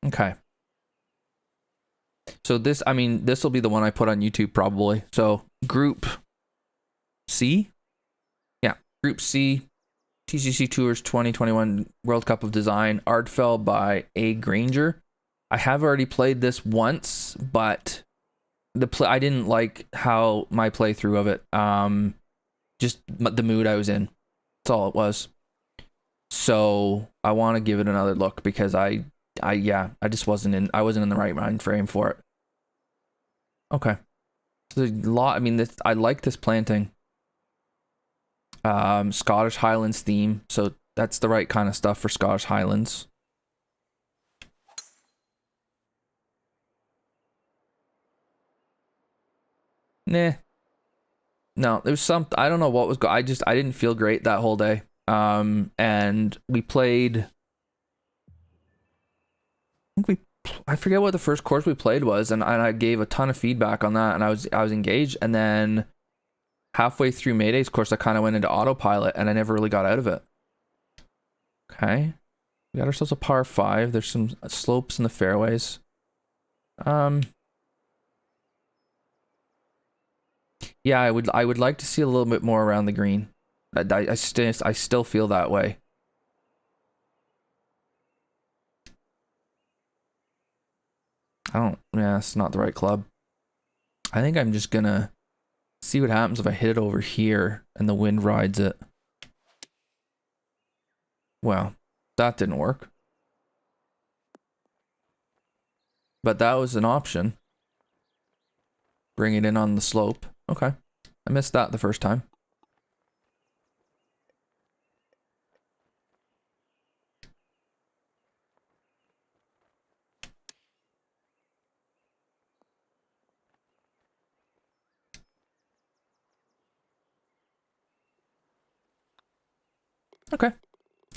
Okay. So this, I mean, this will be the one I put on YouTube probably. So Group C? Yeah, Group C, TGCTours 2021 World Cup of Design, Ardfell by agrainger. I have already played this once, but I didn't like how my playthrough of it. Just the mood I was in. That's all it was. So I want to give it another look because I just wasn't in. I wasn't in the right mind frame for it. Okay. So there's a lot. I mean, this, I like this planting. Scottish Highlands theme. So that's the right kind of stuff for Scottish Highlands. Nah. No, there's some. I don't know what was. I didn't feel great that whole day. And we played. I think we. I forget what the first course we played was, and I gave a ton of feedback on that, and I was engaged, and then halfway through Mayday's course, I kind of went into autopilot, and I never really got out of it. Okay, we got ourselves a par 5. There's some slopes in the fairways. Yeah, I would like to see a little bit more around the green. I still feel that way. Yeah, it's not the right club. I think I'm just gonna see what happens if I hit it over here and the wind rides it. Well, that didn't work. But that was an option. Bring it in on the slope. Okay. I missed that the first time. Okay.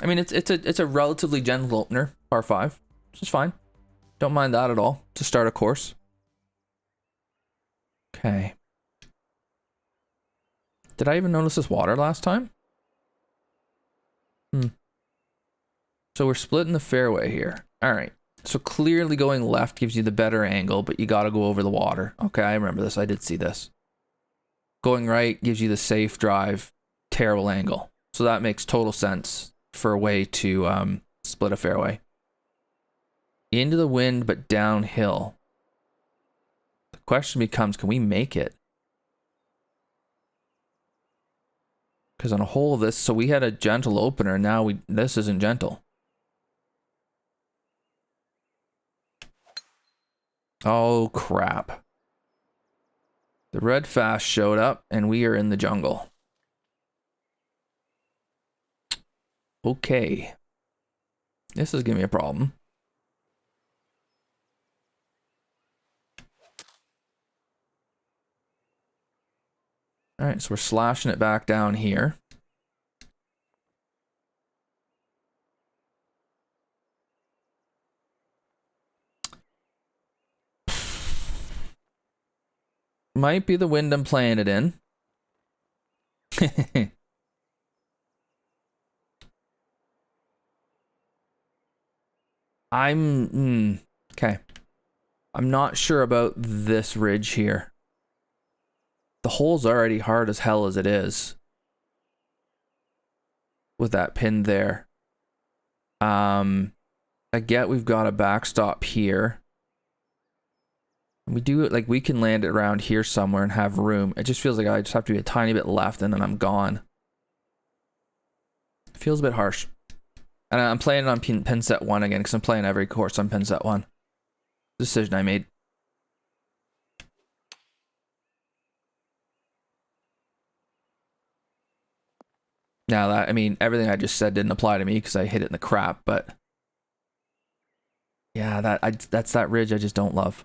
I mean, it's a relatively gentle opener, par 5, which is fine. Don't mind that at all to start a course. Okay. Did I even notice this water last time? So we're splitting the fairway here. All right. So clearly going left gives you the better angle, but you got to go over the water. Okay, I remember this. I did see this. Going right gives you the safe drive, terrible angle. So that makes total sense for a way to split a fairway. Into the wind, but downhill. The question becomes, can we make it? Because on a hole of this, so we had a gentle opener, now this isn't gentle. Oh, crap. The red fast showed up, and we are in the jungle. Okay. This is giving me a problem. Alright, so we're slashing it back down here. Might be the wind I'm playing it in. Okay. I'm not sure about this ridge here. The hole's already hard as hell as it is. With that pin there. I get we've got a backstop here. We do it like we can land it around here somewhere and have room. It just feels like I just have to be a tiny bit left and then I'm gone. It feels a bit harsh. And I'm playing it on pin set 1 again because I'm playing every course on pin set 1. Decision I made. Now that, I mean, everything I just said didn't apply to me because I hit it in the crap, but yeah, that's that ridge I just don't love.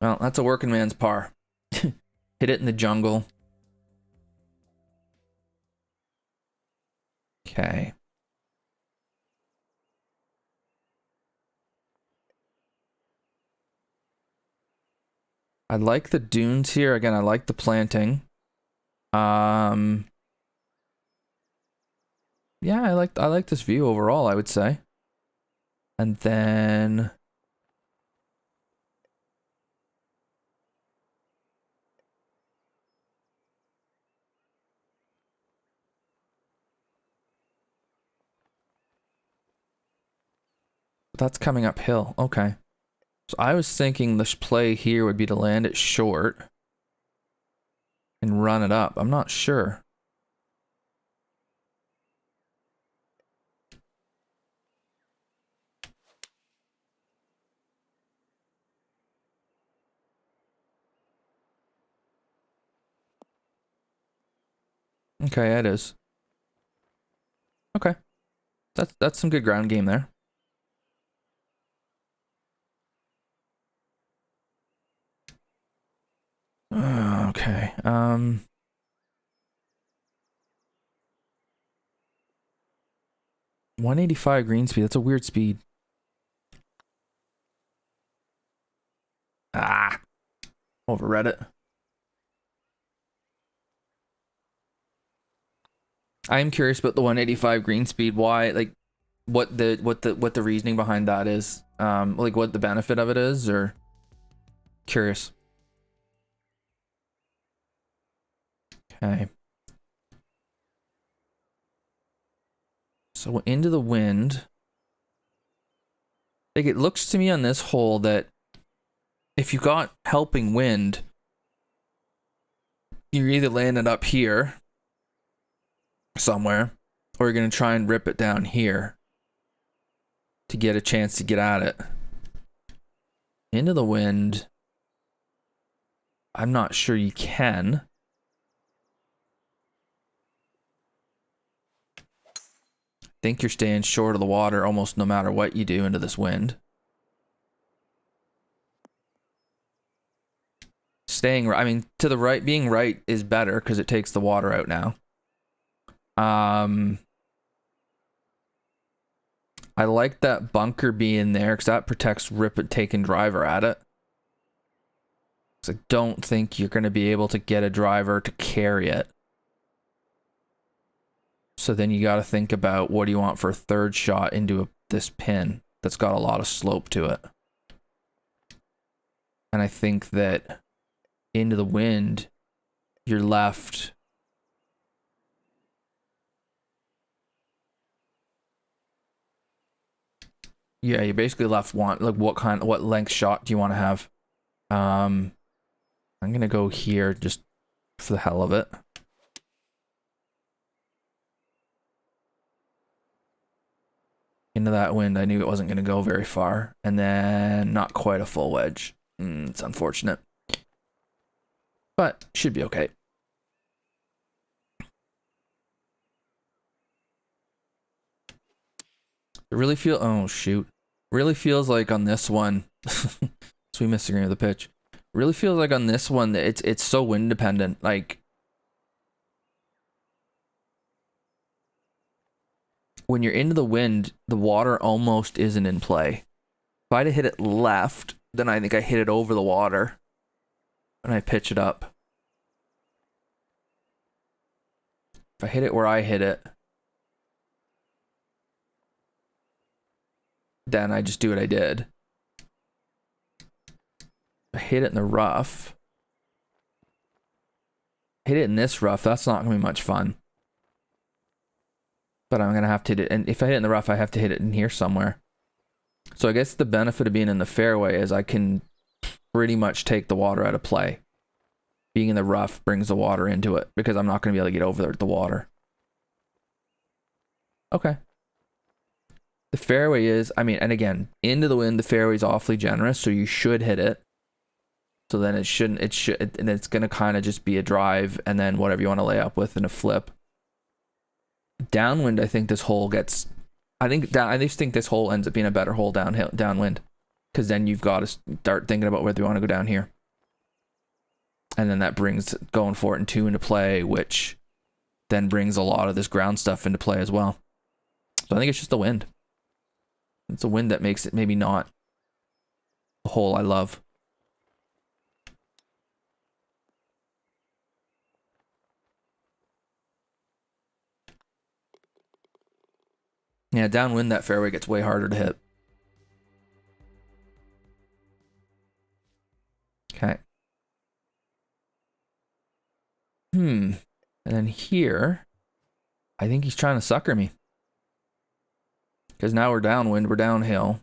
Well, that's a working man's par. Hit it in the jungle. Okay. I like the dunes here. Again, I like the planting. Yeah, I like this view overall, I would say. And then that's coming uphill. Okay. So I was thinking this play here would be to land it short and run it up. I'm not sure. Okay, it is. Okay. That's some good ground game there. Okay. 185 green speed. That's a weird speed. Ah, overread it. I am curious about the 185 green speed. Why? Like, what the reasoning behind that is? Like what the benefit of it is, or curious. Okay. So into the wind. Like it looks to me on this hole that if you got helping wind, you're either landing up here somewhere, or you're gonna try and rip it down here to get a chance to get at it. Into the wind, I'm not sure you can. Think you're staying short of the water almost no matter what you do into this wind. Staying right, I mean, to the right, being right is better because it takes the water out now. I like that bunker being there because that protects rip it taking driver at it. So I don't think you're going to be able to get a driver to carry it. So then you got to think about what do you want for a third shot into this pin that's got a lot of slope to it. And I think that into the wind, you're left. Yeah, you're basically left like what length shot do you want to have? I'm gonna go here just for the hell of it. Into that wind, I knew it wasn't gonna go very far, and then not quite a full wedge. It's unfortunate, but should be okay. It really oh shoot, really feels like on this one. So we missed the green of the pitch. Really feels like on this one that it's so wind dependent. Like when you're into the wind, the water almost isn't in play. If I'd have hit it left, then I think I hit it over the water, and I pitch it up. If I hit it where I hit it, then I just do what I did. If I hit it in the rough, hit it in this rough, that's not gonna be much fun. But I'm gonna have to hit it, and if I hit it in the rough, I have to hit it in here somewhere. So I guess the benefit of being in the fairway is I can pretty much take the water out of play. Being in the rough brings the water into it because I'm not gonna be able to get over the water. Okay. The fairway is, I mean, and again, into the wind, the fairway is awfully generous, so you should hit it. So then it shouldn't, and it's going to kind of just be a drive and then whatever you want to lay up with in a flip. Downwind, I think this hole gets, I just think this hole ends up being a better hole downwind. Because then you've got to start thinking about whether you want to go down here. And then that brings going for it in 2 into play, which then brings a lot of this ground stuff into play as well. So I think it's just the wind. It's a wind that makes it maybe not the hole I love. Yeah, downwind that fairway gets way harder to hit. Okay. And then here, I think he's trying to sucker me. Because now we're downwind, we're downhill.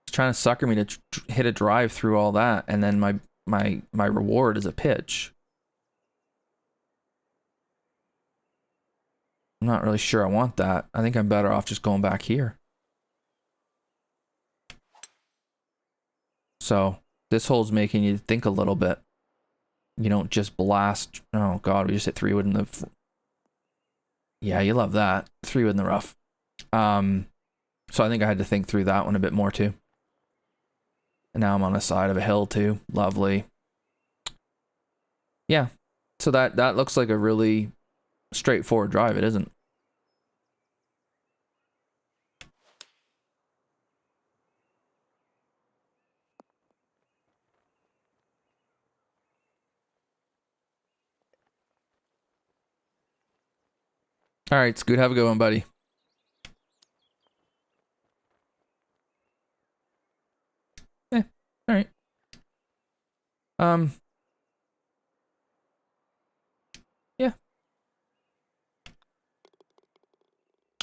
He's trying to sucker me to hit a drive through all that, and then my reward is a pitch. I'm not really sure I want that. I think I'm better off just going back here. So this hole's making you think a little bit. You don't just blast. Oh God, we just hit 3-wood in the. Yeah, you love that 3-wood in the rough. So I think I had to think through that one a bit more too. And now I'm on the side of a hill too. Lovely. Yeah. So that looks like a really straightforward drive. It isn't. All right, Scoot, have a good one, buddy. All right. Yeah.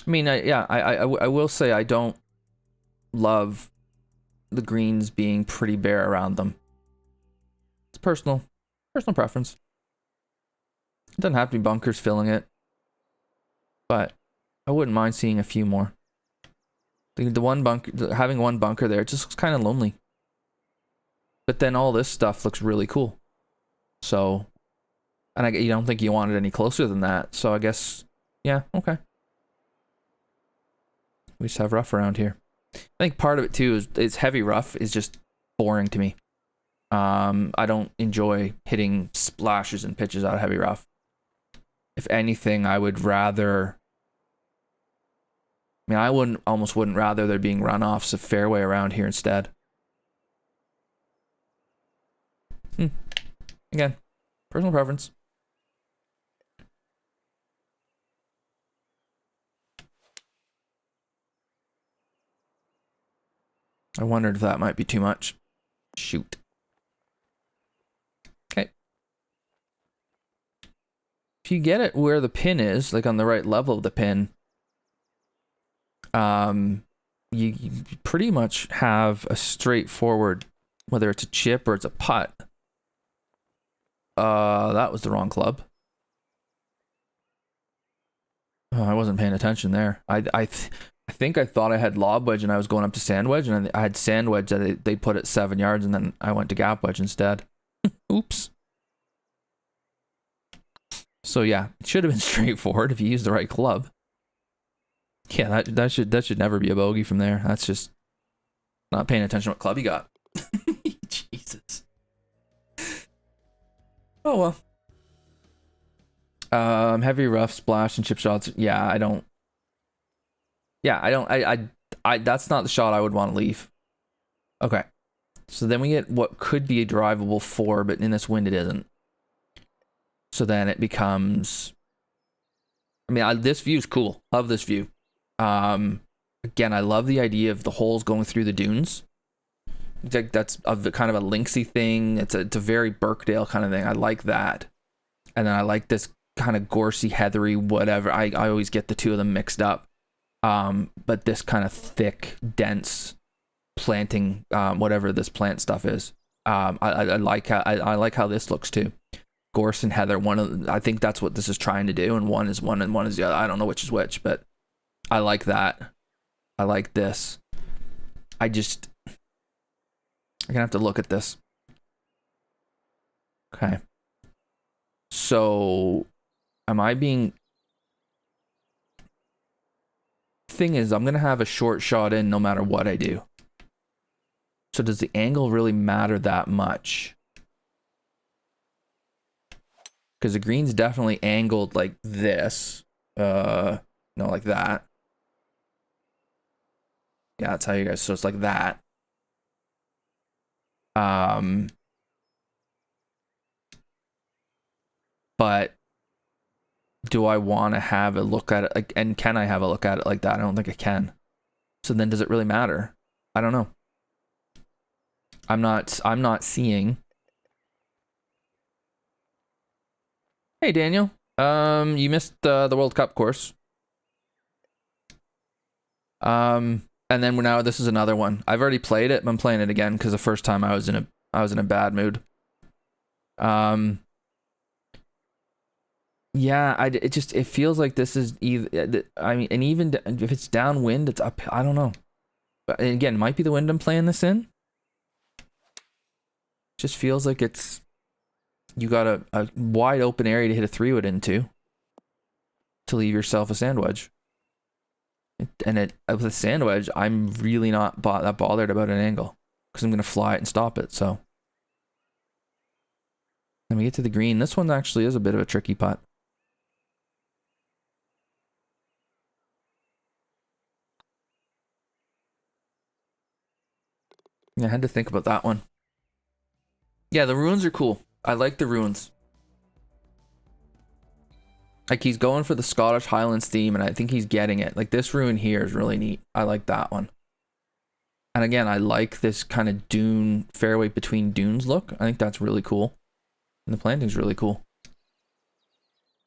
I mean, I will say I don't love the greens being pretty bare around them. It's personal preference. It doesn't have to be bunkers filling it, but I wouldn't mind seeing a few more. The one bunker, having one bunker there, it just looks kind of lonely. But then all this stuff looks really cool. So, and you don't think you want it any closer than that. So I guess, yeah, okay. We just have rough around here. I think part of it too is it's heavy rough is just boring to me. I don't enjoy hitting splashes and pitches out of heavy rough. If anything, I would rather. I mean, I almost wouldn't rather there being runoffs of fairway around here instead. Again, personal preference. I wondered if that might be too much. Shoot. Okay. If you get it where the pin is, like on the right level of the pin, you pretty much have a straightforward, whether it's a chip or it's a putt. That was the wrong club. Oh, I wasn't paying attention there. I think I thought I had lob wedge and I was going up to sand wedge, and I had sand wedge that they put at 7 yards, and then I went to gap wedge instead. Oops. So yeah, it should have been straightforward if you used the right club. Yeah, that should never be a bogey from there. That's just not paying attention to what club you got. Jesus. Oh well. Heavy rough, splash, and chip shots. Yeah, I don't. That's not the shot I would want to leave. Okay. So then we get what could be a drivable 4, but in this wind it isn't. So then it becomes. I mean, this view is cool. Love this view. Again, I love the idea of the holes going through the dunes. That's kind of a linksy thing. It's a very Birkdale kind of thing. I like that. And then I like this kind of gorsey, heathery, whatever. I always get the two of them mixed up. But this kind of thick, dense planting, whatever this plant stuff is. I like how this looks too. Gorse and heather. I think that's what this is trying to do, and one is one and one is the other. I don't know which is which, but I like that. I like this. I'm gonna have to look at this. Okay. So, am I being... Thing is, I'm gonna have a short shot in no matter what I do. So does the angle really matter that much? Because the green's definitely angled like this. No, like that. Yeah, that's how you guys... So it's like that. But do I want to have a look at it? Like, and can I have a look at it like that? I don't think I can. So then does it really matter? I don't know. I'm not seeing. Hey, Daniel. You missed the World Cup course. And then now this is another one. I've already played it, but I'm playing it again because the first time I was in a bad mood. Yeah, it feels like this is either, I mean, and even if it's downwind, it's up. I don't know. But again, it might be the wind I'm playing this in. Just feels like you got a wide open area to hit a 3-wood into to leave yourself a sand wedge. And with a sand wedge, I'm really not that bothered about an angle because I'm going to fly it and stop it. So then we get to the green. This one actually is a bit of a tricky putt. Yeah, I had to think about that one. Yeah, the ruins are cool. I like the ruins. Like, he's going for the Scottish Highlands theme, and I think he's getting it. Like, this ruin here is really neat. I like that one. And again, I like this kind of dune, fairway between dunes look. I think that's really cool. And the planting's really cool.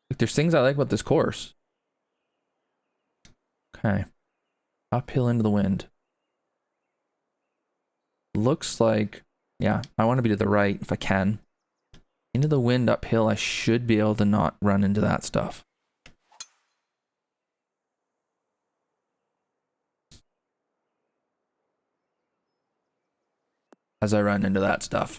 Like, there's things I like about this course. Okay. Uphill into the wind. Looks like, yeah, I want to be to the right if I can. Into the wind uphill, I should be able to not run into that stuff. As I run into that stuff.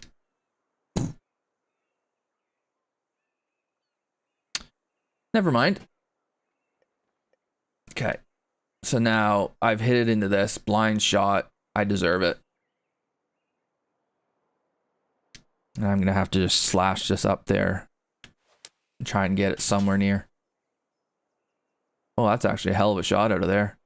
Never mind. Okay. So now I've hit it into this blind shot. I deserve it. And I'm going to have to just slash this up there and try and get it somewhere near. Oh, that's actually a hell of a shot out of there.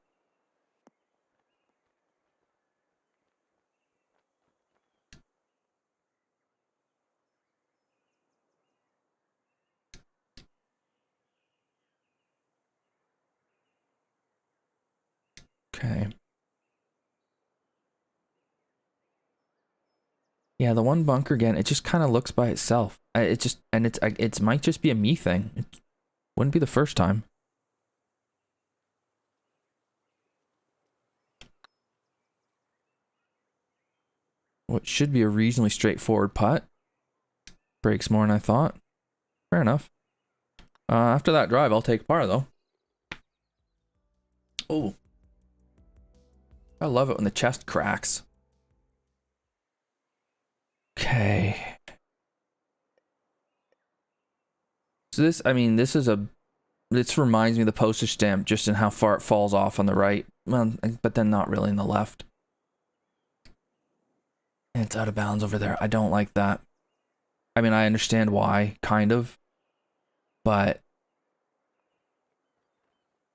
Okay. Yeah, the one bunker again, it just kind of looks by itself. It might just be a me thing. It wouldn't be the first time. What should be a reasonably straightforward putt. Breaks more than I thought. Fair enough. After that drive, I'll take par though. Oh. I love it when the chest cracks. Okay. So this reminds me of the postage stamp just in how far it falls off on the right. Well, but then not really in the left. And it's out of bounds over there. I don't like that. I mean, I understand why, kind of. But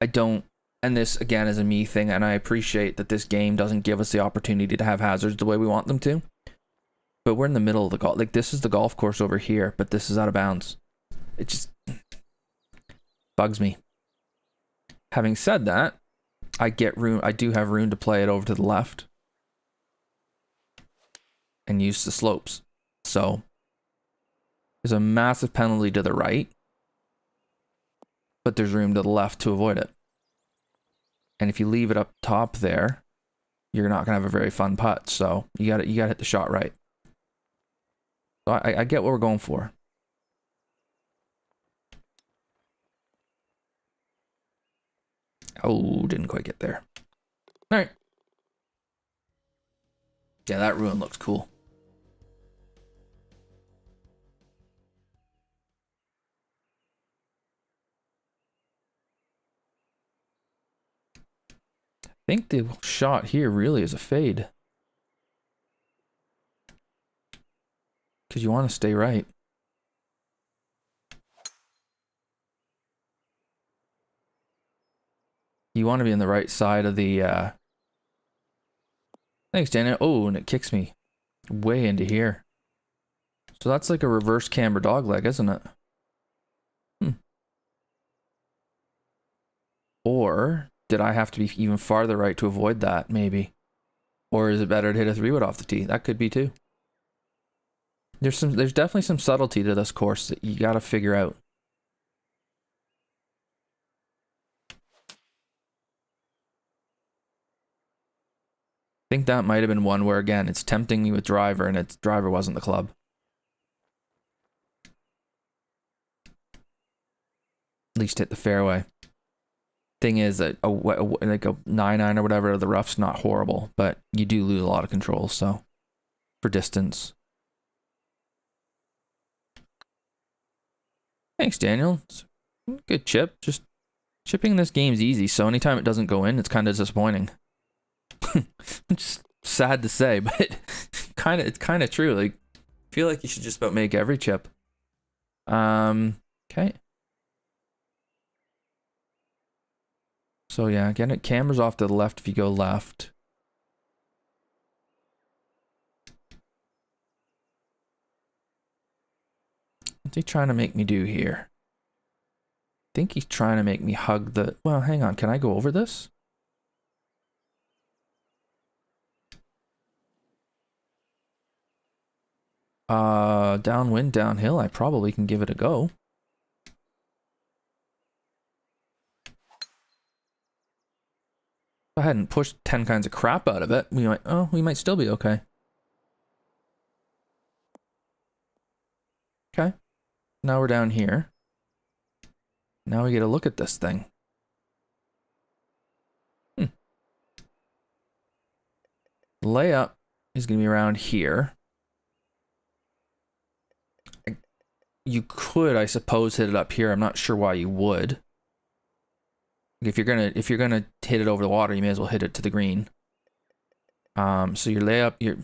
I don't. And this, again, is a me thing. And I appreciate that this game doesn't give us the opportunity to have hazards the way we want them to. But we're in the middle of the golf. Like, this is the golf course over here. But this is out of bounds. It just bugs me. Having said that, I do have room to play it over to the left and use the slopes. So there's a massive penalty to the right, but there's room to the left to avoid it. And if you leave it up top there, you're not gonna have a very fun putt. So you gotta hit the shot right. So I get what we're going for. Oh, didn't quite get there. All right. Yeah, that ruin looks cool. I think the shot here really is a fade. Because you want to stay right. You want to be on the right side of the Thanks, Daniel. Oh, and it kicks me way into here. So that's like a reverse camber dogleg, isn't it? Or did I have to be even farther right to avoid that, maybe? Or is it better to hit a 3-wood off the tee? That could be too. There's definitely some subtlety to this course that you gotta figure out. I think that might have been one where, again, it's tempting me with driver, and its driver wasn't the club. At least hit the fairway. Thing is that like a 9-9 or whatever, the rough's not horrible, but you do lose a lot of control, so for distance. Thanks, Daniel. Good chip. Just chipping this game's easy, so anytime it doesn't go in, it's kind of disappointing. Just sad to say, but it's kind of true. Like, I feel like you should just about make every chip. Okay. So yeah, again, camera's off to the left if you go left. What's he trying to make me do here? I think he's trying to make me hug the... Well, hang on. Can I go over this? Downwind, downhill. I probably can give it a go. If I hadn't pushed 10 kinds of crap out of it, we might still be okay. Okay. Now we're down here. Now we get a look at this thing. Layup is going to be around here. You could, I suppose, hit it up here. I'm not sure why you would. If you're gonna hit it over the water, you may as well hit it to the green. So your layup, you're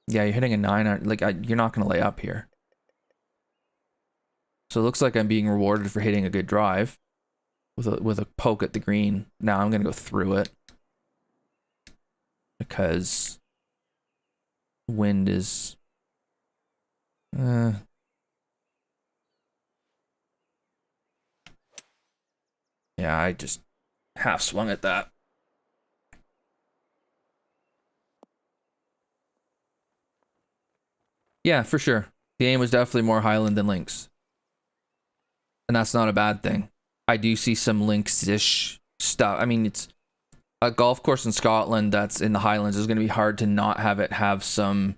hitting a 9. Like you're not gonna lay up here. So it looks like I'm being rewarded for hitting a good drive with a poke at the green. Now I'm gonna go through it because wind is. Yeah, I just half swung at that. Yeah, for sure. The aim was definitely more Highland than Links. And that's not a bad thing. I do see some Links-ish stuff. I mean, it's a golf course in Scotland that's in the Highlands. It's going to be hard to not have it have some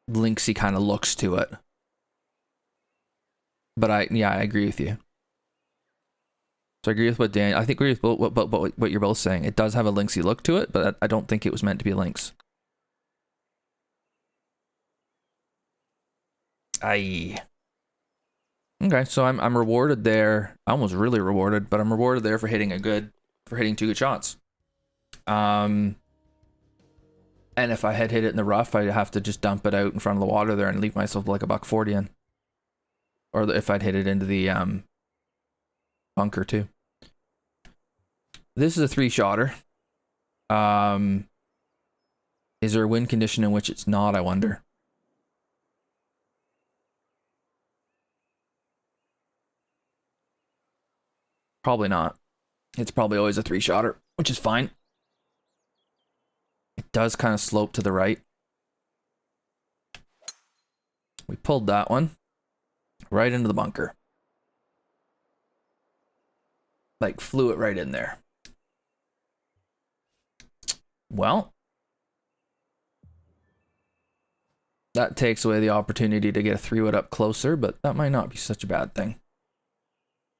Linksy kind of looks to it. But I agree with you. So I agree with what I agree with what you're both saying. It does have a Linksy look to it, but I don't think it was meant to be Links. Aye. Okay, so I'm rewarded there. I almost really rewarded, but I'm rewarded there for hitting 2 good shots. And if I had hit it in the rough, I'd have to just dump it out in front of the water there and leave myself like a $140 in. Or if I'd hit it into the bunker too. This is a 3-shotter. Is there a wind condition in which it's not, I wonder? Probably not. It's probably always a 3-shotter, which is fine. It does kind of slope to the right. We pulled that one right into the bunker. Like, flew it right in there. Well, that takes away the opportunity to get a 3-wood up closer, but that might not be such a bad thing.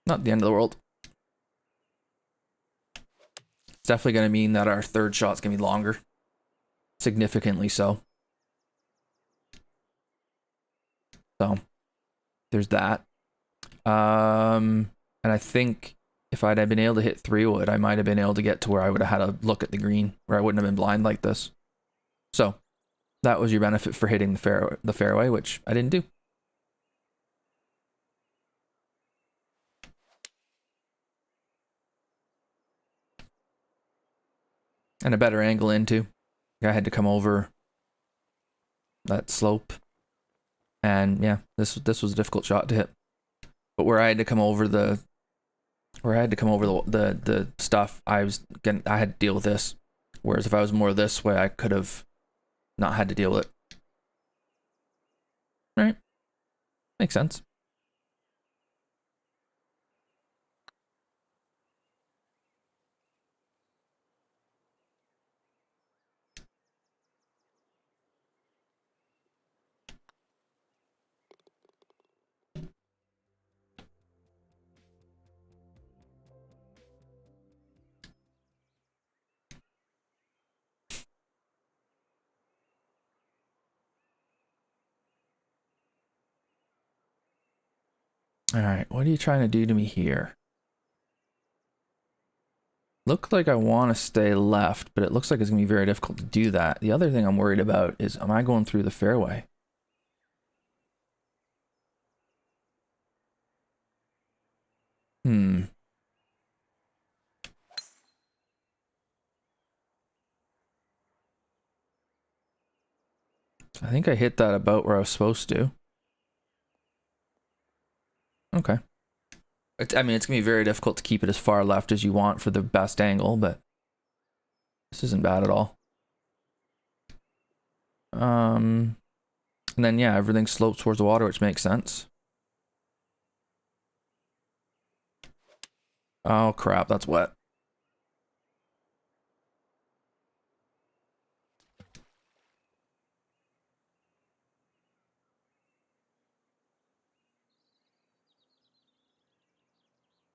Not the end of the world. It's definitely going to mean that our 3rd shot's going to be longer. Significantly so. So, there's that. And I think if I'd have been able to hit 3-wood, I might have been able to get to where I would have had a look at the green, where I wouldn't have been blind like this. So, that was your benefit for hitting the fairway, which I didn't do. And a better angle into. I had to come over that slope. And yeah, this was a difficult shot to hit. But where I had to come over the the stuff, I had to deal with this. Whereas if I was more this way, I could have not had to deal with it. Right? Makes sense. All right, what are you trying to do to me here? Look like I want to stay left, but it looks like it's going to be very difficult to do that. The other thing I'm worried about is, am I going through the fairway? I think I hit that about where I was supposed to. Okay. I mean, it's going to be very difficult to keep it as far left as you want for the best angle, but this isn't bad at all. And then, yeah, everything slopes towards the water, which makes sense. Oh, crap, that's wet.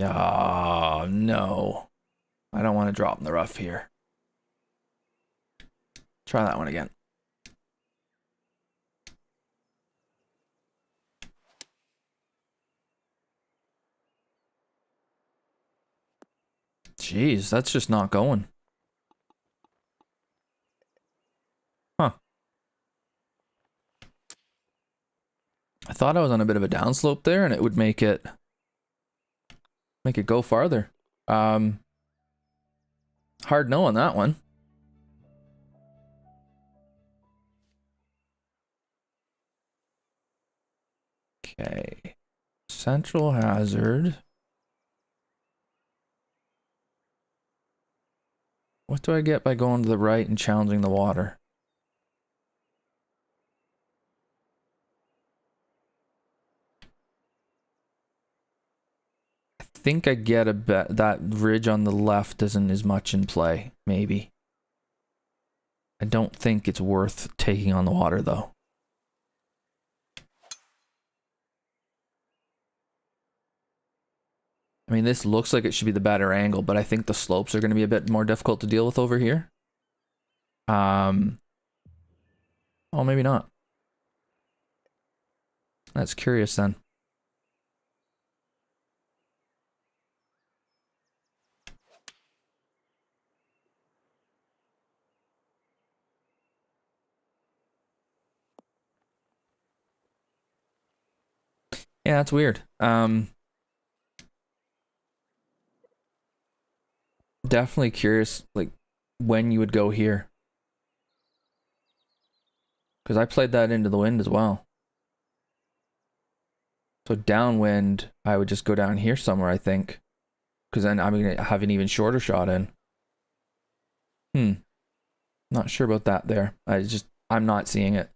Oh, no. I don't want to drop in the rough here. Try that one again. Jeez, that's just not going. Huh. I thought I was on a bit of a downslope there and it would make it go farther. Hard no on that one. Okay. Central hazard. What do I get by going to the right and challenging the water? I think I get a bet that ridge on the left isn't as much in play, maybe. I don't think it's worth taking on the water though. I mean, this looks like it should be the better angle, but I think the slopes are going to be a bit more difficult to deal with over here. Oh, maybe not. That's curious then. Yeah, that's weird. Definitely curious, like, when you would go here. Because I played that into the wind as well. So downwind, I would just go down here somewhere, I think. Because then I'm going to have an even shorter shot in. Not sure about that there. I'm not seeing it.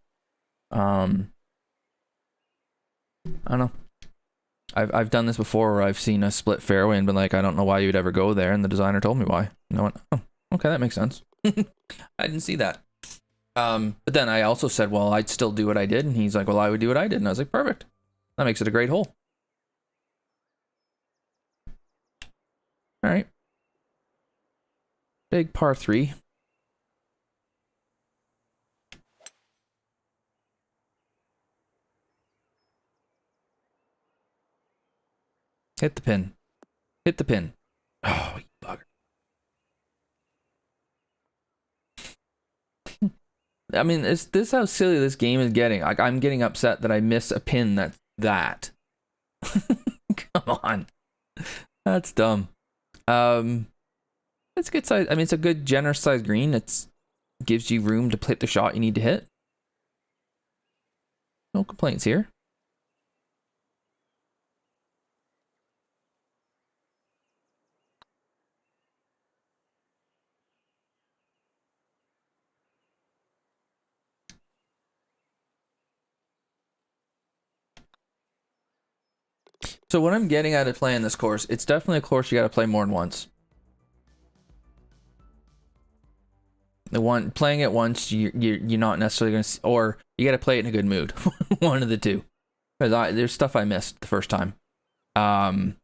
I don't know. I've done this before where I've seen a split fairway and been like, I don't know why you would ever go there, and the designer told me why. And I went, oh, okay, that makes sense. I didn't see that. But then I also said, well, I'd still do what I did, and he's like, well, I would do what I did, and I was like, perfect. That makes it a great hole. All right. Big par 3. Hit the pin. Hit the pin. Oh, you bugger. I mean, is this how silly this game is getting? Like, I'm getting upset that I miss a pin that's that. Come on. That's dumb. It's a good size. I mean, it's a good generous size green. It's gives you room to hit the shot you need to hit. No complaints here. So what I'm getting at playing this course, it's definitely a course you got to play more than once. Playing it once, you're not necessarily going to, or you got to play it in a good mood. One of the two. Because there's stuff I missed the first time. And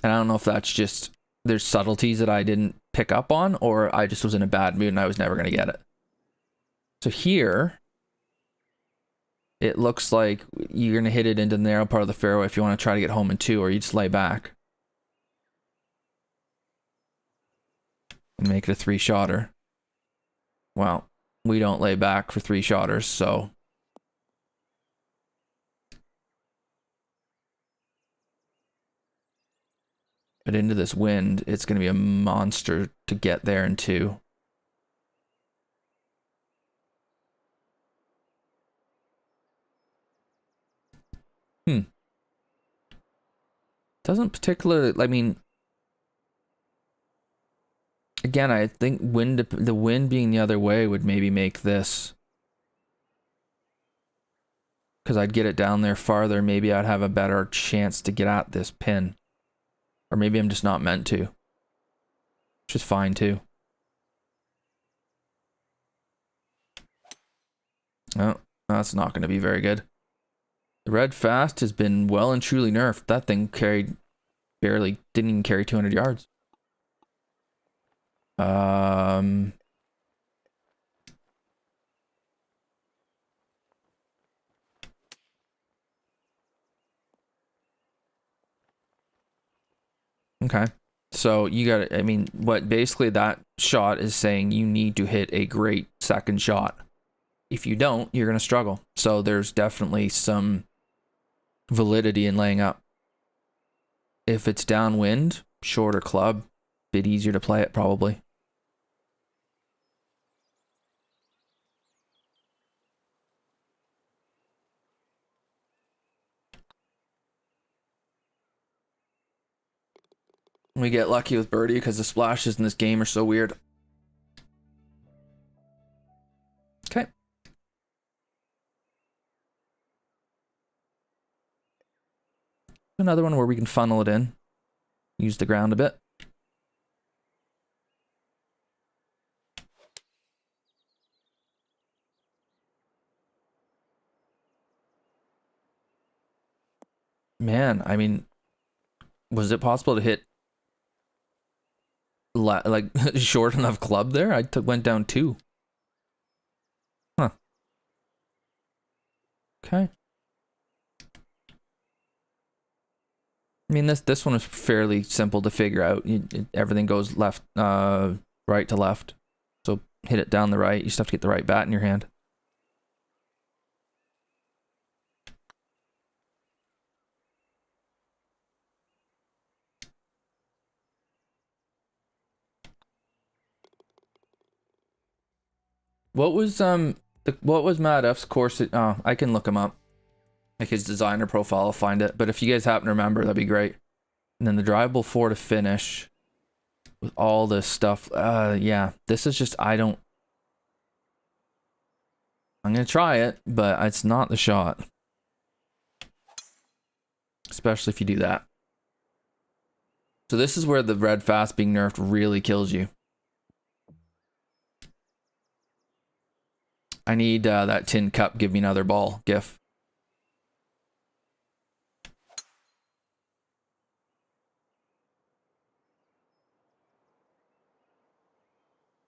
I don't know if that's just, there's subtleties that I didn't pick up on, or I just was in a bad mood and I was never going to get it. So here, it looks like you're going to hit it into the narrow part of the fairway if you want to try to get home in 2, or you just lay back. And make it a 3-shotter. Well, we don't lay back for 3-shotters, so. But into this wind, it's going to be a monster to get there in 2. Doesn't particularly, I mean, again, I think the wind being the other way would maybe make this, because I'd get it down there farther, maybe I'd have a better chance to get at this pin. Or maybe I'm just not meant to. Which is fine too. Oh, that's not going to be very good. The red fast has been well and truly nerfed. That thing didn't even carry 200 yards. Okay. So you got to, I mean, what basically that shot is saying, you need to hit a great second shot. If you don't, you're going to struggle. So there's definitely some validity in laying up. If it's downwind, shorter club, bit easier to play it probably. We get lucky with birdie because the splashes in this game are so weird. Okay. Another one where we can funnel it in. Use the ground a bit. Man, I mean, was it possible to hit like short enough club there? I went down 2. Huh. Okay. I mean, this one was fairly simple to figure out. Everything goes left, right to left. So hit it down the right. You just have to get the right bat in your hand. What was Matt F's course? Oh, I can look him up. Like his designer profile, I'll find it. But if you guys happen to remember, that'd be great. And then the drivable 4 to finish with all this stuff. Yeah, this is just, I'm gonna try it, but it's not the shot. Especially if you do that. So this is where the red fast being nerfed really kills you. I need that tin cup, give me another ball gif.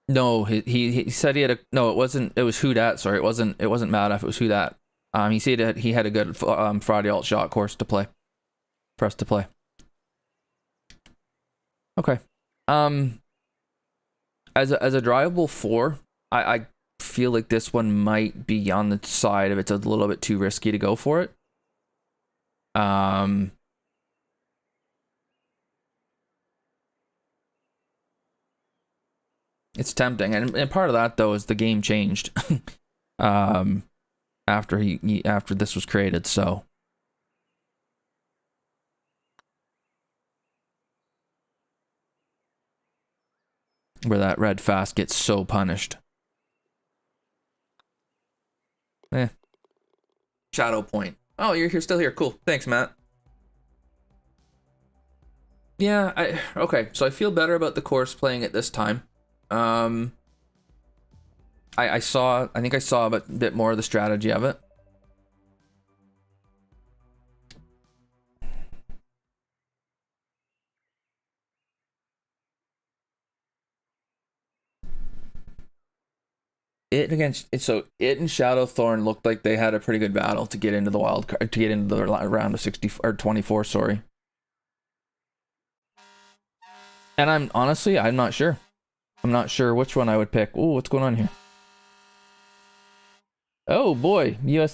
No, he said he had a, no, it was Who Dat, sorry, it wasn't Madoff, it was Who Dat. He said that he had a good Friday alt shot course to play. For us to play. Okay. As a drivable 4, I feel like this one might be on the side of it's a little bit too risky to go for it. It's tempting, and part of that though is the game changed after after this was created, so where that red fast gets so punished. Shadow point. Oh, you're here, still here. Cool. Thanks, Matt. Yeah, okay, so I feel better about the course playing it this time. I think I saw a bit more of the strategy of it. It and Shadowthorn looked like they had a pretty good battle to get into the wild card, to get into the round of 60 or 24, sorry. And I'm not sure. I'm not sure which one I would pick. Ooh, what's going on here? Oh boy, US